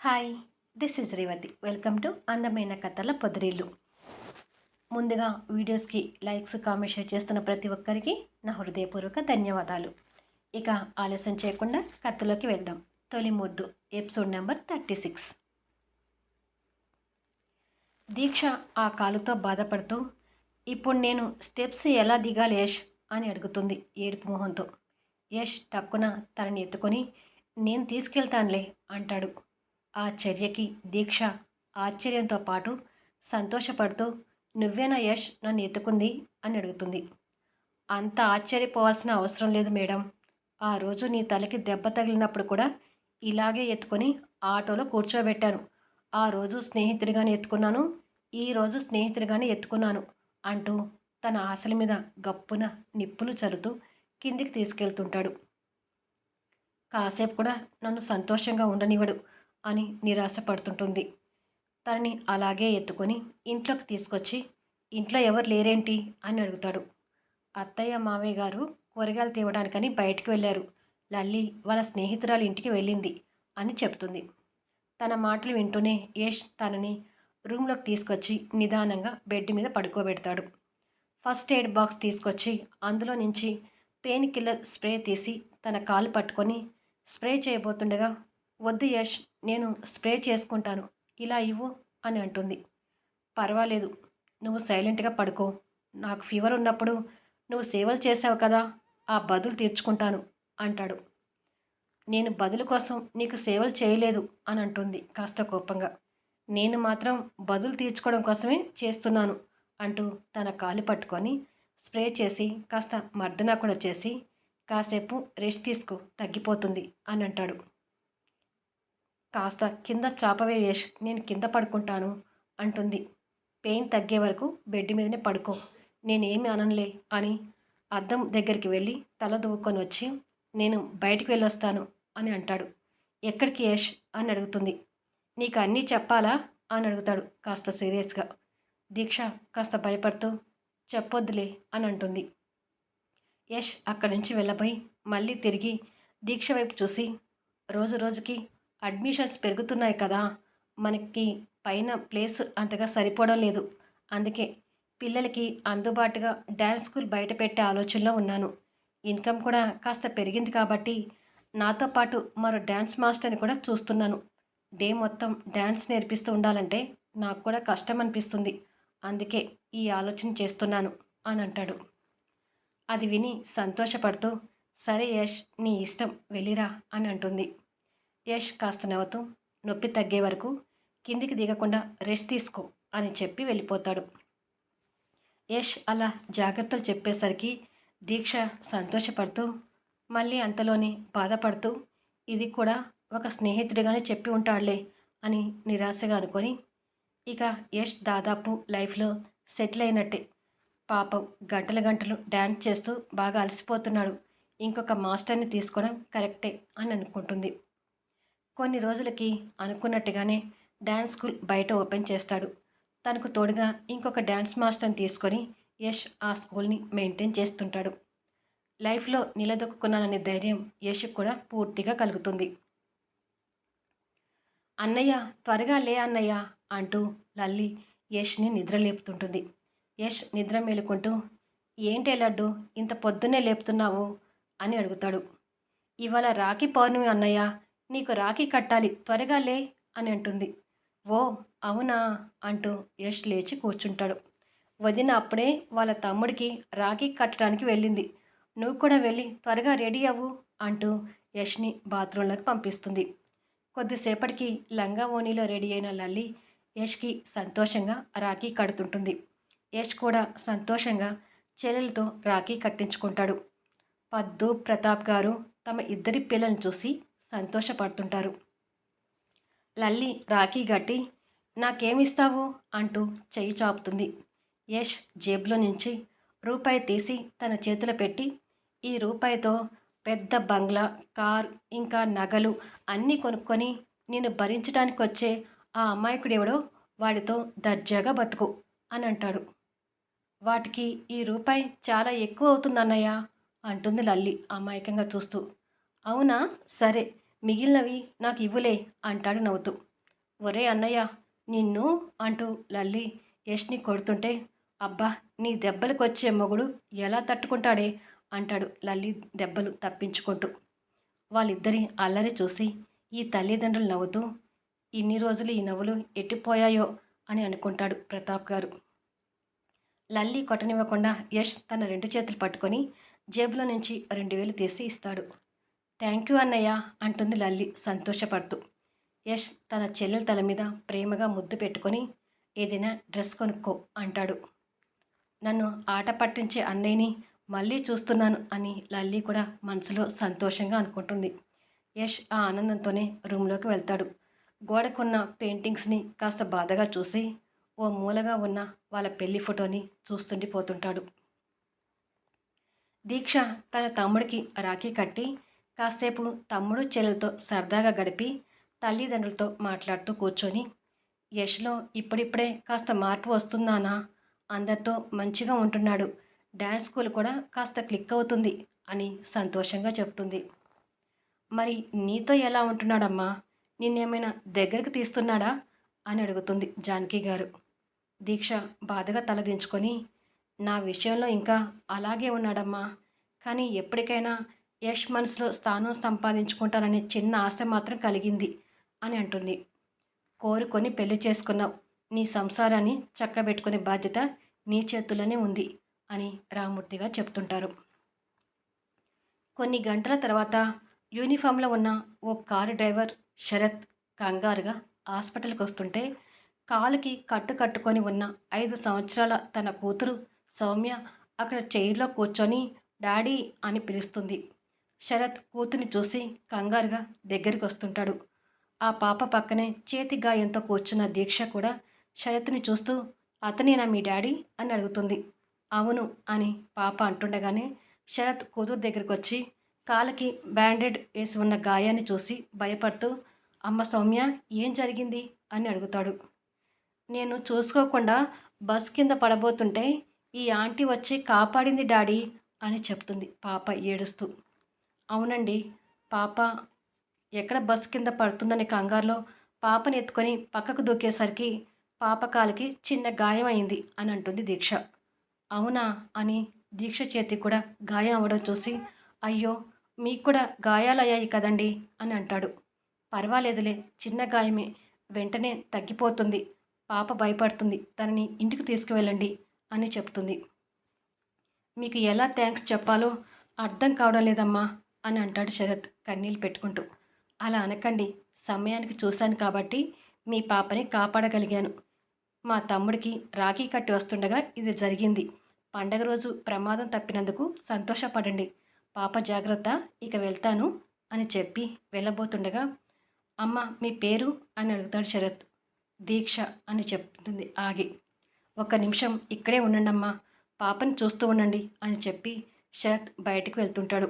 Hi, this is Revathi. Welcome to అందమైన కథల పొదరిల్లు. ముందుగా వీడియోస్కి లైక్స్, కామెంట్, షేర్ చేస్తున్న ప్రతి ఒక్కరికి నా హృదయపూర్వక ధన్యవాదాలు. ఇక ఆలస్యం చేయకుండా కథలోకి వెళ్దాం. తొలి ముద్దు ఎపిసోడ్ నెంబర్ 36. దీక్ష ఆ కాలుతో బాధపడుతూ, ఇప్పుడు నేను స్టెప్స్ ఎలా దిగాలి యష్ అని అడుగుతుంది ఏడుపు మొహంతో. యష్ టక్కున తనని ఎత్తుకొని, నేను తీసుకెళ్తానులే అంటాడు. ఆ చర్యకి దీక్ష ఆశ్చర్యంతో పాటు సంతోషపడుతూ, నువ్వేనా యష్ నన్ను ఎత్తుకుంది అని అడుగుతుంది. అంత ఆశ్చర్యపోవాల్సిన అవసరం లేదు మేడం. ఆ రోజు నీ తలకి దెబ్బ తగిలినప్పుడు కూడా ఇలాగే ఎత్తుకొని ఆటోలో కూర్చోబెట్టాను. ఆ రోజు స్నేహితుడిగానే ఎత్తుకున్నాను, ఈరోజు స్నేహితుడిగానే ఎత్తుకున్నాను అంటూ తన ఆశల మీద గప్పున నిప్పులు చల్లుతూ కిందికి తీసుకెళ్తుంటాడు. కాసేపు కూడా నన్ను సంతోషంగా ఉండనివ్వడు అని నిరాశపడుతుంటుంది. తనని అలాగే ఎత్తుకొని ఇంట్లోకి తీసుకొచ్చి, ఇంట్లో ఎవరు లేరేంటి అని అడుగుతాడు. అత్తయ్య మావయ్య గారు కూరగాయలు తేవడానికని బయటికి వెళ్ళారు. లల్లి వాళ్ళ స్నేహితురాలి ఇంటికి వెళ్ళింది అని చెప్తుంది. తన మాటలు వింటూనే యష్ తనని రూమ్లోకి తీసుకొచ్చి నిదానంగా బెడ్ మీద పడుకోబెడతాడు. ఫస్ట్ ఎయిడ్ బాక్స్ తీసుకొచ్చి అందులో నుంచి పెయిన్ కిల్లర్ స్ప్రే తీసి తన కాలు పట్టుకొని స్ప్రే చేయబోతుండగా, వద్దు యష్, నేను స్ప్రే చేసుకుంటాను, ఇలా ఇవ్వు అని అంటుంది. పర్వాలేదు, నువ్వు సైలెంట్గా పడుకో. నాకు ఫీవర్ ఉన్నప్పుడు నువ్వు సేవలు చేసావు కదా, ఆ బదులు తీర్చుకుంటాను అంటాడు. నేను బదులు కోసం నీకు సేవలు చేయలేదు అని అంటుంది కాస్త కోపంగా. నేను మాత్రం బదులు తీర్చుకోవడం కోసమే చేస్తున్నాను అంటూ తన కాలు పట్టుకొని స్ప్రే చేసి కాస్త మర్దన కూడా చేసి, కాసేపు రెస్ట్ తీసుకో, తగ్గిపోతుంది అని అంటాడు. కాస్త కింద చాపవే యష్, నేను కింద పడుకుంటాను అంటుంది. పెయిన్ తగ్గే వరకు బెడ్ మీదనే పడుకో, నేనేమి అననులే అని అద్దం దగ్గరికి వెళ్ళి తల దువ్వుకొని వచ్చి, నేను బయటికి వెళ్ళొస్తాను అని అంటాడు. ఎక్కడికి యష్ అని అడుగుతుంది. నీకు అన్నీ చెప్పాలా అని అడుగుతాడు కాస్త సీరియస్గా. దీక్ష కాస్త భయపడుతూ, చెప్పొద్దులే అని అంటుంది. యష్ అక్కడి నుంచి వెళ్ళబోయి మళ్ళీ తిరిగి దీక్ష వైపు చూసి, రోజు రోజుకి అడ్మిషన్స్ పెరుగుతున్నాయి కదా, మనకి పైన ప్లేస్ అంతగా సరిపోవడం లేదు. అందుకే పిల్లలకి అందుబాటుగా డ్యాన్స్ స్కూల్ బయట పెట్టే ఆలోచనలో ఉన్నాను. ఇన్కమ్ కూడా కాస్త పెరిగింది కాబట్టి నాతో పాటు మరో డ్యాన్స్ మాస్టర్ని కూడా చూస్తున్నాను. డే మొత్తం డ్యాన్స్ నేర్పిస్తూ ఉండాలంటే నాకు కూడా కష్టం అనిపిస్తుంది. అందుకే ఈ ఆలోచన చేస్తున్నాను అని అంటాడు. అది విని సంతోషపడుతూ, సరే యష్, నీ ఇష్టం, వెళ్ళిరా అని అంటుంది. యష్ కాస్త నవ్వుతూ, నొప్పి తగ్గే వరకు కిందికి దిగకుండా రెస్ట్ తీసుకో అని చెప్పి వెళ్ళిపోతాడు. యష్ అలా జాగ్రత్తలు చెప్పేసరికి దీక్ష సంతోషపడుతూ, మళ్ళీ అంతలోనే బాధపడుతూ, ఇది కూడా ఒక స్నేహితుడిగానే చెప్పి ఉంటాడులే అని నిరాశగా అనుకొని, ఇక యష్ దాదాపు లైఫ్లో సెటిల్ అయినట్టే. పాపం గంటలు గంటలు డ్యాన్స్ చేస్తూ బాగా అలసిపోతున్నాడు, ఇంకొక మాస్టర్ని తీసుకోవడం కరెక్టే అని అనుకుంటుంది. కొన్ని రోజులకి అనుకున్నట్టుగానే డ్యాన్స్ స్కూల్ బయట ఓపెన్ చేస్తాడు. తనకు తోడుగా ఇంకొక డ్యాన్స్ మాస్టర్ని తీసుకొని యష్ ఆ స్కూల్ని మెయింటైన్ చేస్తుంటాడు. లైఫ్లో నిలదొక్కున్నాననే ధైర్యం యష్కి కూడా పూర్తిగా కలుగుతుంది. అన్నయ్య, త్వరగా లే అన్నయ్య అంటూ లల్లి యష్ని నిద్ర లేపుతుంటుంది. యష్ నిద్ర మేలుకుంటూ, ఏంటే లడ్డు, ఇంత పొద్దున్నే లేపుతున్నావు అని అడుగుతాడు. ఇవాళ రాఖీ పౌర్ణమి అన్నయ్య, నీకు రాఖీ కట్టాలి, త్వరగా లే అని అంటుంది. ఓ అవునా అంటూ యష్ లేచి కూర్చుంటాడు. వదిన అప్పుడే వాళ్ళ తమ్ముడికి రాఖీ కట్టడానికి వెళ్ళింది, నువ్వు కూడా వెళ్ళి త్వరగా రెడీ అవ్వు అంటూ యష్ని బాత్రూంలోకి పంపిస్తుంది. కొద్దిసేపటికి లంగా ఓణీలో రెడీ అయిన లల్లి యష్కి సంతోషంగా రాఖీ కడుతుంటుంది. యష్ కూడా సంతోషంగా చెల్లెలతో రాఖీ కట్టించుకుంటాడు. పద్దు, ప్రతాప్ గారు తమ ఇద్దరి పిల్లల్ని చూసి సంతోషపడుతుంటారు. లల్లి రాఖీ గట్టి, నాకేమిస్తావు అంటూ చెయ్యి చాపుతుంది. యష్ జేబులో నుంచి రూపాయి తీసి తన చేతిలో పెట్టి, ఈ రూపాయితో పెద్ద బంగ్లా, కార్, ఇంకా నగలు అన్నీ కొనుక్కొని నేను భరించడానికి వచ్చే ఆ అమాయకుడెవడో వాడితో దర్జాగా బతుకు అని అంటాడు. వాటికి ఈ రూపాయి చాలా ఎక్కువ అవుతుంది అన్నయ్య అంటుంది లల్లి అమాయకంగా చూస్తూ. అవునా, సరే, మిగిలినవి నాకు ఇవ్వులే అంటాడు నవ్వుతూ. ఒరే అన్నయ్య నిన్ను అంటూ లల్లి యష్ని కొడుతుంటే, అబ్బా నీ దెబ్బలకొచ్చే మొగుడు ఎలా తట్టుకుంటాడే అంటాడు లల్లి దెబ్బలు తప్పించుకుంటూ. వాళ్ళిద్దరి అల్లరి చూసి ఈ తల్లిదండ్రులు నవ్వుతూ, ఇన్ని రోజులు ఈ నవ్వులు ఎట్టిపోయాయో అని అనుకుంటాడు ప్రతాప్ గారు. లల్లి కొట్టనివ్వకుండా యష్ తన 2 చేతులు పట్టుకొని జేబులో నుంచి 2000 తీసి ఇస్తాడు. థ్యాంక్ యూ అన్నయ్య అంటుంది లల్లి సంతోషపడుతూ. యష్ తన చెల్లెల తల మీద ప్రేమగా ముద్దు పెట్టుకొని ఏదైనా డ్రెస్ కొనుక్కో అంటాడు. నన్ను ఆట పట్టించే అన్నయ్యని మళ్ళీ చూస్తున్నాను అని లల్లి కూడా మనసులో సంతోషంగా అనుకుంటుంది. యష్ ఆ ఆనందంతోనే రూమ్లోకి వెళ్తాడు. గోడకున్న పెయింటింగ్స్ని కాస్త బాధగా చూసి ఓ మూలగా ఉన్న వాళ్ళ పెళ్లి ఫోటోని చూస్తుండిపోతుంటాడు. దీక్ష తన తమ్ముడికి రాఖీ కట్టి కాసేపు తమ్ముడు చెల్లెలతో సరదాగా గడిపి తల్లిదండ్రులతో మాట్లాడుతూ కూర్చొని, యష్లో ఇప్పుడిప్పుడే కాస్త మార్పు వస్తుందానా, అందరితో మంచిగా ఉంటున్నాడు, డ్యాన్స్ స్కూల్ కూడా కాస్త క్లిక్ అవుతుంది అని సంతోషంగా చెప్తుంది. మరి నీతో ఎలా ఉంటున్నాడమ్మా, నిన్నేమైనా దగ్గరికి తీస్తున్నాడా అని అడుగుతుంది జానకి గారు. దీక్ష బాధగా తలదించుకొని, నా విషయంలో ఇంకా అలాగే ఉన్నాడమ్మా, కానీ ఎప్పటికైనా యష్ మనసులో స్థానం సంపాదించుకుంటాననే చిన్న ఆశ మాత్రం కలిగింది అని అంటుంది. కోరుకొని పెళ్లి చేసుకున్నావు, నీ సంసారాన్ని చక్కబెట్టుకునే బాధ్యత నీ చేతుల్లోనే ఉంది అని రామూర్తిగా చెప్తుంటారు. కొన్ని గంటల తర్వాత యూనిఫామ్లో ఉన్న ఓ కారు డ్రైవర్ శరత్ కంగారుగా హాస్పిటల్కి వస్తుంటే, కాలుకి కట్టు కట్టుకొని ఉన్న 5 సంవత్సరాల తన కూతురు సౌమ్య అక్కడ చైర్లో కూర్చొని డాడీ అని పిలుస్తుంది. శరత్ కూతుర్ని చూసి కంగారుగా దగ్గరికి వస్తుంటాడు. ఆ పాప పక్కనే చేతి గాయంతో కూర్చున్న దీక్ష కూడా శరత్ని చూస్తూ, అతనేనా మీ డాడీ అని అడుగుతుంది. అవును అని పాప అంటుండగానే శరత్ కూతురు దగ్గరికి వచ్చి కాళ్ళకి బ్యాండేడ్ వేసి ఉన్న గాయాన్ని చూసి భయపడుతూ, అమ్మ సౌమ్య ఏం జరిగింది అని అడుగుతాడు. నేను చూసుకోకుండా బస్ కింద పడబోతుంటే ఈ ఆంటీ వచ్చి కాపాడింది డాడీ అని చెప్తుంది పాప ఏడుస్తూ. అవునండి, పాప ఎక్కడ బస్ కింద పడుతుందని కంగారులో పాపని ఎత్తుకొని పక్కకు దూకేసరికి పాప కాలికి చిన్న గాయం అయింది అని అంటుంది దీక్ష. అవునా అని దీక్ష చేతికి కూడా గాయం అవ్వడం చూసి, అయ్యో మీకు కూడా గాయాలయ్యాయి కదండి అని అంటాడు. పర్వాలేదులే, చిన్న గాయమే, వెంటనే తగ్గిపోతుంది, పాప భయపడుతుంది, తనని ఇంటికి తీసుకువెళ్ళండి అని చెప్తుంది. మీకు ఎలా థ్యాంక్స్ చెప్పాలో అర్థం కావడం లేదమ్మా అని అంటాడు శరత్ కన్నీళ్ళు పెట్టుకుంటూ. అలా అనకండి, సమయానికి చూశాను కాబట్టి మీ పాపని కాపాడగలిగాను. మా తమ్ముడికి రాఖీ కట్టి వస్తుండగా ఇది జరిగింది. పండగ రోజు ప్రమాదం తప్పినందుకు సంతోషపడండి. పాప జాగ్రత్త, ఇక వెళ్తాను అని చెప్పి వెళ్ళబోతుండగా, అమ్మ మీ పేరు అని అడుగుతాడు శరత్. దీక్ష అని చెప్తుంది ఆగి. ఒక్క నిమిషం ఇక్కడే ఉండండమ్మా, పాపని చూస్తూ ఉండండి అని చెప్పి శరత్ బయటికి వెళ్తుంటాడు.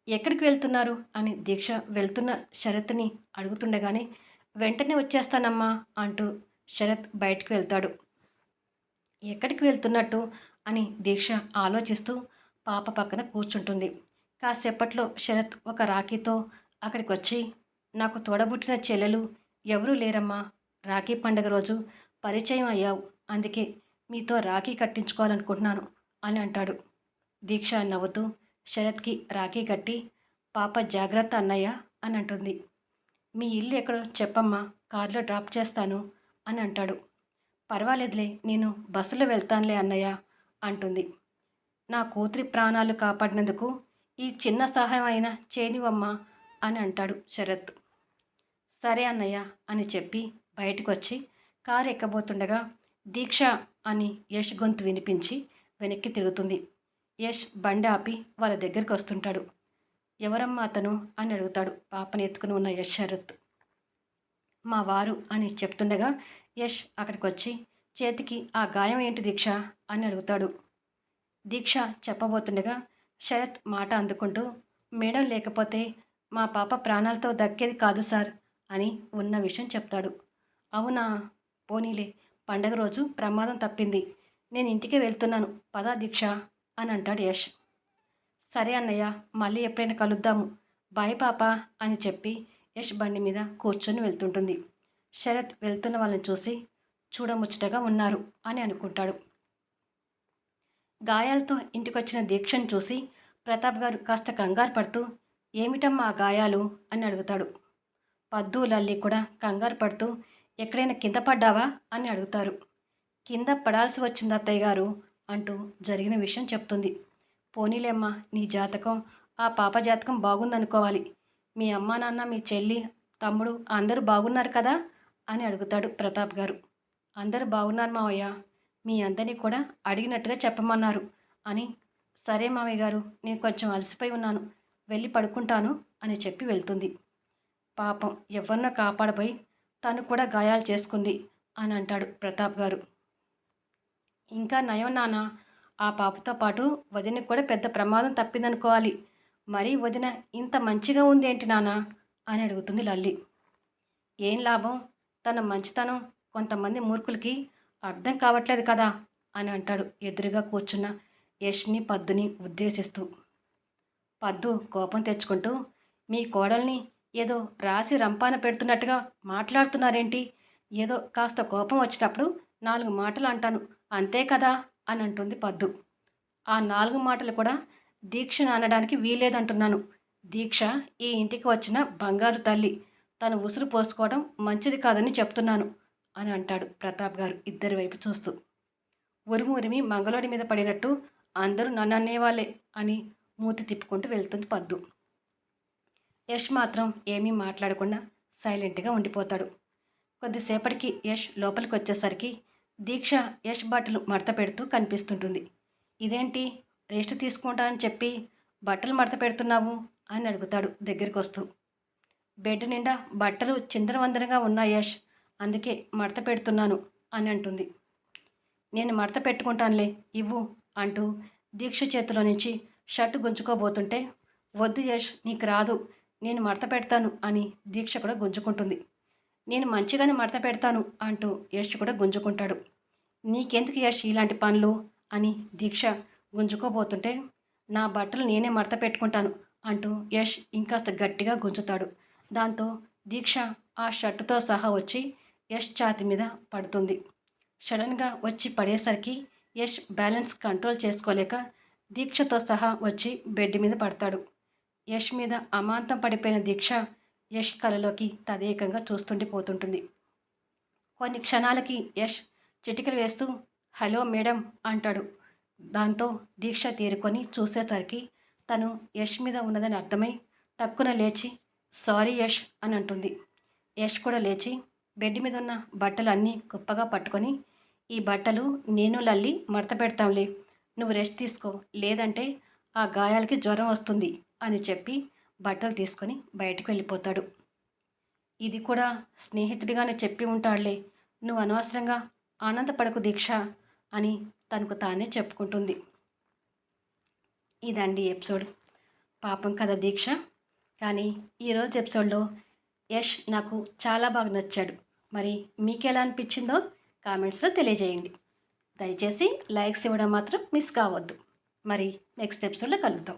ఎక్కడికి వెళ్తున్నారు అని దీక్ష వెళ్తున్న శరత్ని అడుగుతుండగానే, వెంటనే వచ్చేస్తానమ్మా అంటూ శరత్ బయటికి వెళ్తాడు. ఎక్కడికి వెళ్తున్నట్టు అని దీక్ష ఆలోచిస్తూ పాప పక్కన కూర్చుంటుంది. కాసేపట్లో శరత్ ఒక రాఖీతో అక్కడికి వచ్చి, నాకు తోడబుట్టిన చెల్లెలు ఎవరూ లేరమ్మా, రాఖీ పండుగ రోజు పరిచయం అయ్యావు, అందుకే మీతో రాఖీ కట్టించుకోవాలనుకుంటున్నాను అని అంటాడు. దీక్ష నవ్వుతూ శరత్కి రాఖీ కట్టి, పాప జాగ్రత్త అన్నయ్య అని అంటుంది. మీ ఇల్లు ఎక్కడో చెప్పమ్మా, కారులో డ్రాప్ చేస్తాను అని అంటాడు. పర్వాలేదులే, నేను బస్సులో వెళ్తానులే అన్నయ్య అంటుంది. నా కూతురి ప్రాణాలు కాపాడినందుకు ఈ చిన్న సహాయం అయినా చేయనివమ్మా అని అంటాడు శరత్. సరే అన్నయ్య అని చెప్పి బయటకు వచ్చి కారు ఎక్కబోతుండగా, దీక్ష అని యష్ గొంతు వినిపించి వెనక్కి తిరుగుతుంది. యష్ బండి ఆపి వాళ్ళ దగ్గరికి వస్తుంటాడు. ఎవరమ్మా అతను అని అడుగుతాడు పాపని ఎత్తుకుని ఉన్న యష్ శరత్. మా వారు అని చెప్తుండగా యష్ అక్కడికి వచ్చి, చేతికి ఆ గాయం ఏంటి దీక్ష అని అడుగుతాడు. దీక్ష చెప్పబోతుండగా శరత్ మాట అందుకుంటూ, మేడం లేకపోతే మా పాప ప్రాణాలతో దక్కేది కాదు సార్ అని ఉన్న విషయం చెప్తాడు. అవునా, పోనీలే, పండగ రోజు ప్రమాదం తప్పింది, నేను ఇంటికి వెళ్తున్నాను, పదా దీక్ష అని అంటాడు యష్. సరే అన్నయ్య, మళ్ళీ ఎప్పుడైనా కలుద్దాము, బాయ్ పాప అని చెప్పి యష్ బండి మీద కూర్చొని వెళ్తుంటుంది. శరత్ వెళ్తున్న వాళ్ళని చూసి చూడముచ్చటగా ఉన్నారు అని అనుకుంటాడు. గాయాలతో ఇంటికొచ్చిన దీక్షను చూసి ప్రతాప్ గారు కాస్త కంగారు పడుతూ ఏమిటమ్మా ఆ గాయాలు అని అడుగుతాడు. పద్దు లల్లి కూడా కంగారు పడుతూ ఎక్కడైనా కింద పడ్డావా అని అడుగుతారు. కింద పడాల్సి వచ్చింది అత్తయ్య గారు అంటూ జరిగిన విషయం చెప్తుంది. పోనీలేమ్మా, నీ జాతకం ఆ పాప జాతకం బాగుందనుకోవాలి. మీ అమ్మా నాన్న, మీ చెల్లి, తమ్ముడు అందరూ బాగున్నారు కదా అని అడుగుతాడు ప్రతాప్ గారు. అందరూ బాగున్నారు మావయ్య, మీ అందరినీ కూడా అడిగినట్టుగా చెప్పమన్నారు అని. సరే మామయ్య గారు, నేను కొంచెం అలసిపోయి ఉన్నాను, వెళ్ళి పడుకుంటాను అని చెప్పి వెళ్తుంది. పాపం ఎవరినో కాపాడబోయి తను కూడా గాయాలు చేసుకుంది అని అంటాడు ప్రతాప్ గారు. ఇంకా నయం నాన్న, ఆ పాపతో పాటు వదినకి కూడా పెద్ద ప్రమాదం తప్పిందనుకోవాలి. మరీ వదిన ఇంత మంచిగా ఉంది ఏంటి నాన్న అని అడుగుతుంది లల్లి. ఏం లాభం, తన మంచితనం కొంతమంది మూర్ఖులకి అర్థం కావట్లేదు కదా అని అంటాడు ఎదురుగా కూర్చున్న యష్ని పద్దుని ఉద్దేశిస్తూ. పద్దు కోపం తెచ్చుకుంటూ, మీ కోడల్ని ఏదో రాసి రంపాన పెడుతున్నట్టుగా మాట్లాడుతున్నారేంటి? ఏదో కాస్త కోపం వచ్చినప్పుడు 4 మాటలు అంటాను అంతే కదా అని అంటుంది పద్దు. ఆ 4 మాటలు కూడా దీక్షను అనడానికి వీలేదంటున్నాను. దీక్ష ఈ ఇంటికి వచ్చిన బంగారు తల్లి, తను ఉసురు పోసుకోవడం మంచిది కాదని చెప్తున్నాను అని అంటాడు ప్రతాప్ గారు ఇద్దరి వైపు చూస్తూ. ఉరిమి ఉరిమి మంగళోడి మీద పడినట్టు అందరూ నన్ను అనేవాళ్ళే అని మూతి తిప్పుకుంటూ వెళ్తుంది పద్దు. యష్ మాత్రం ఏమీ మాట్లాడకుండా సైలెంట్గా ఉండిపోతాడు. కొద్దిసేపటికి యష్ లోపలికి వచ్చేసరికి దీక్ష యష్ బట్టలు మడత పెడుతూ కనిపిస్తుంటుంది. ఇదేంటి, రెస్ట్ తీసుకుంటానని చెప్పి బట్టలు మడత పెడుతున్నావు అని అడుగుతాడు దగ్గరికి వస్తూ. బెడ్ నిండా బట్టలు చిందరవందరగా ఉన్నాయి యష్, అందుకే మడత పెడుతున్నాను అని అంటుంది. నేను మడత పెట్టుకుంటానులే, ఇవ్వు అంటూ దీక్ష చేతిలో నుంచి షర్టు గుంజుకోబోతుంటే, వద్దు యష్, నీకు రాదు, నేను మడత పెడతాను అని దీక్ష కూడా గుంజుకుంటుంది. నేను మంచిగానే మడత పెడతాను అంటూ యష్ కూడా గుంజుకుంటాడు. నీకెందుకు యష్ ఇలాంటి పనులు అని దీక్ష గుంజుకోబోతుంటే, నా బట్టలు నేనే మడత పెట్టుకుంటాను అంటూ యష్ ఇంకాస్త గట్టిగా గుంజుతాడు. దాంతో దీక్ష ఆ షర్టుతో సహా వచ్చి యష్ ఛాతి మీద పడుతుంది. సడన్గా వచ్చి పడేసరికి యష్ బ్యాలెన్స్ కంట్రోల్ చేసుకోలేక దీక్షతో సహా వచ్చి బెడ్ మీద పడతాడు. యష్ మీద అమాంతం పడిపోయిన దీక్ష యష్ కలలోకి తదేకంగా చూస్తుండిపోతుంటుంది. కొన్ని క్షణాలకి యష్ చిటికలు వేస్తూ హలో మేడం అంటాడు. దాంతో దీక్ష తేరుకొని చూసేసరికి తను యష్ మీద ఉన్నదని అర్థమై టక్కున లేచి సారీ యష్ అని అంటుంది. యష్ కూడా లేచి బెడ్ మీద ఉన్న బట్టలు అన్నీ కుప్పగా పట్టుకొని, ఈ బట్టలు నేను లల్లి మడత పెడతాంలే, నువ్వు రెస్ట్ తీసుకో, లేదంటే ఆ గాయాలకి జ్వరం వస్తుంది అని చెప్పి బట్టలు తీసుకొని బయటకు వెళ్ళిపోతాడు. ఇది కూడా స్నేహితుడిగానే చెప్పి ఉంటాడులే, నువ్వు అనవసరంగా ఆనందపడకు దీక్ష అని తనకు తానే చెప్పుకుంటుంది. ఇదండి ఎపిసోడ్. పాపం కదా దీక్ష. కానీ ఈరోజు ఎపిసోడ్లో యష్ నాకు చాలా బాగా నచ్చాడు. మరి మీకు ఎలా అనిపించిందో కామెంట్స్లో తెలియజేయండి. దయచేసి లైక్స్ ఇవ్వడం మాత్రం మిస్ కావద్దు. మరి నెక్స్ట్ ఎపిసోడ్లో కలుద్దాం.